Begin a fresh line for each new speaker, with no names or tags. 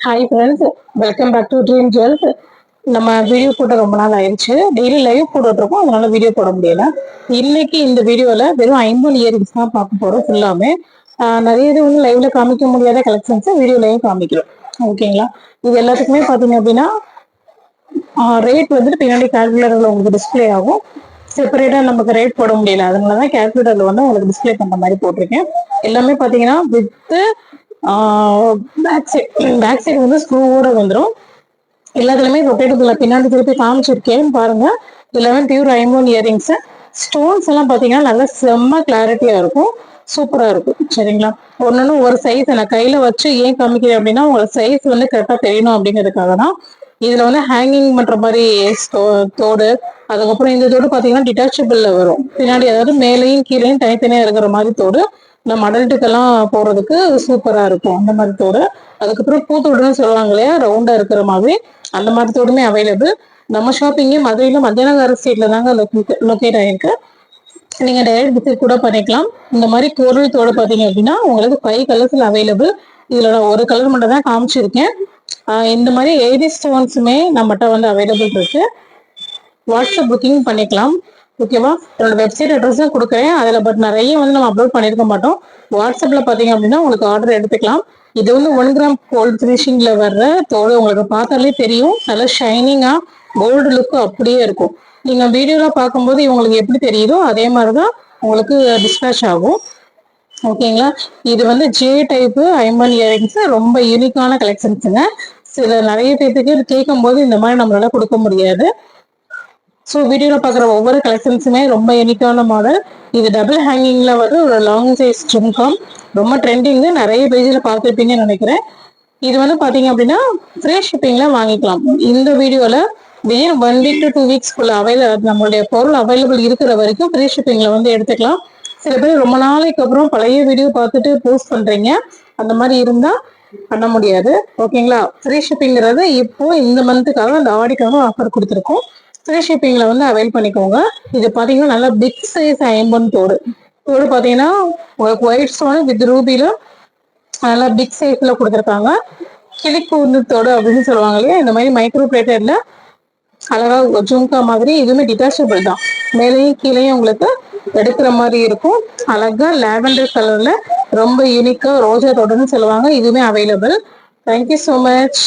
Hi friends, welcome back to Dream Jewels. நம்ம video போட்டு ரொம்ப நாள் ஆயிடுச்சு. டெய்லி லைவ் போட்டுருக்கோம், அதனால வீடியோ போட முடியல. இன்னைக்கு இந்த வீடியோவில் வெறும் 50 இயரிங்ஸ் தான் பார்க்க போகிறோம். ஃபுல்லாமே நிறைய இது வந்து லைவ்ல காமிக்க முடியாத கலெக்ஷன்ஸை வீடியோலையும் காமிக்கிறோம். ஓகேங்களா? இது எல்லாத்துக்குமே பார்த்தீங்க அப்படின்னா ரேட் வந்துட்டு பின்னாடி கால்குலேட்டரில் உங்களுக்கு டிஸ்பிளே ஆகும். செப்பரேட்டாக நமக்கு ரேட் போட முடியல, அதனால தான் கால்குலேட்டரில் வந்து உங்களுக்கு டிஸ்பிளே பண்ணுற மாதிரி போட்டிருக்கேன். எல்லாமே பார்த்தீங்கன்னா வித்து பேக் சைடு வந்து ஸ்க்ரூவோட வந்துடும். எல்லாத்துலயுமே ரொட்டேட்டபிள் பின்னாடி திருப்பி காமிச்சிருக்கேன் பாருங்க. எல்லாமே பியூர் ஐமோன் இயரிங்ஸ். ஸ்டோன்ஸ் எல்லாம் பாத்தீங்கன்னா நல்லா செம்ம கிளாரிட்டியா இருக்கும், சூப்பரா இருக்கும். சரிங்களா? ஒன்னொன்னு ஒரு சைஸ் நான் கையில வச்சு ஏன் காமிக்கிறேன் அப்படின்னா உங்களோட சைஸ் வந்து கரெக்டா தெரியணும் அப்படிங்கிறதுக்காக தான். இதுல வந்து ஹேங்கிங் பண்ற மாதிரி தோடு, அதுக்கப்புறம் இந்த தோடு பாத்தீங்கன்னா டிட்டாச்சபிள்ல வரும் பின்னாடி, அதாவது மேலையும் கீழையும் தனித்தனியா இருக்கிற மாதிரி தோடு. நம்ம அடல்ட்டுக்கெல்லாம் போறதுக்கு சூப்பரா இருக்கும் அந்த மாதிரி தோடு. அதுக்கப்புறம் பூத்தோடுன்னு சொல்லுவாங்க இல்லையா, ரவுண்டா இருக்கிற மாதிரி, அந்த மாதிரி தோடுமே அவைலபிள். நம்ம ஷாப்பிங்கே மதுரையில மத்தியானகார ஸ்ட்ரீட்ல தாங்க லொக்கேட் ஆயிருக்கு. நீங்க டைரக்ட் விசிட் கூட பண்ணிக்கலாம். இந்த மாதிரி கோரல் தோடு பாத்தீங்க அப்படின்னா உங்களுக்கு 5 கலர்ஸ்ல அவைலபிள். இதுல நான் ஒரு கலர் மட்டும் தான் காமிச்சிருக்கேன். இந்த மாதிரி 80 ஸ்டோன்ஸுமே நம்மகிட்ட வந்து அவைலபிள் இருக்கு. வாட்ஸ்அப் புக்கிங் பண்ணிக்கலாம். ஓகேவா? என்னோட வெப்சைட் அட்ரஸும் கொடுக்குறேன் அதில். பட் நிறைய வந்து நம்ம அப்லோட் பண்ணியிருக்க மாட்டோம். வாட்ஸ்அப்ல பார்த்தீங்க அப்படின்னா உங்களுக்கு ஆர்டர் எடுத்துக்கலாம். இது வந்து 1 கிராம் கோல்டு ஃபினிஷிங்ல வர்ற தோடு. உங்களுக்கு பார்த்தாலே தெரியும், நல்லா ஷைனிங்கா கோல்டு லுக்கு அப்படியே இருக்கும். நீங்க வீடியோல பார்க்கும்போது இவங்களுக்கு எப்படி தெரியுதோ அதே மாதிரிதான் உங்களுக்கு டிஸ்பேச் ஆகும். ஓகேங்களா? இது வந்து ஜே டைப்பு ஐம்பன் இயரிங்ஸ், ரொம்ப யூனிக்கான கலெக்ஷன்ஸுங்க. சில நிறைய பேருக்கு கேட்கும் போது இந்த மாதிரி நம்மளால கொடுக்க முடியாது. ஸோ வீடியோவில் பார்க்குற ஒவ்வொரு கலெக்ஷன்ஸுமே ரொம்ப யூனிக்கான மாடல். இது டபுள் ஹேங்கிங்ல வந்து ஒரு லாங் சைஸ் ஜும்காம், ரொம்ப ட்ரெண்டிங்கு, நிறைய பேஜில் பார்த்துருப்பீங்கன்னு நினைக்கிறேன். இது வந்து பார்த்தீங்க அப்படின்னா ஃப்ரீ ஷிப்பிங்ல வாங்கிக்கலாம். இந்த வீடியோவில் விதின் 1 வீக் to 2 வீக்ஸ்க்குள்ள நம்மளுடைய பொருள் அவைலபிள் இருக்கிற வரைக்கும் ஃப்ரீ ஷிப்பிங்ல வந்து எடுத்துக்கலாம். சில பேர் ரொம்ப நாளைக்கு அப்புறம் பழைய வீடியோ பார்த்துட்டு போஸ்ட் பண்றீங்க, அந்த மாதிரி இருந்தா பண்ண முடியாது. ஓகேங்களா? ஃப்ரீ ஷிப்பிங்கிறது இப்போ இந்த மந்த்துக்காக, அந்த ஆடிக்காக ஆஃபர் கொடுத்துருக்கோம். ஃப்ரீ ஷிப்பிங்ல வந்து அவைல் பண்ணிக்கோங்க. இது பாத்தீங்கன்னா நல்லா பிக் சைஸ் ஐம்பன் தோடு. தோடு பாத்தீங்கன்னா உங்களுக்கு ஒயிட் ஸ்டோன் வித் ரூபில நல்லா பிக் சைஸ்ல கொடுத்துருக்காங்க. கிளிக்கூந்து தோடு அப்படின்னு சொல்லுவாங்க இல்லையா, இந்த மாதிரி மைக்ரோ பிளேட்டட்ல அழகா ஜும்கா மாதிரி. இதுவுமே டிட்டாச்சபிள் தான், மேலேயும் கீழேயும் உங்களுக்கு எடுக்கிற மாதிரி இருக்கும். அழகா லாவெண்டர் கலர்ல ரொம்ப யூனிக்கா ரோஜா தோடுன்னு சொல்லுவாங்க. இதுவுமே அவைலபிள். Thank you so much.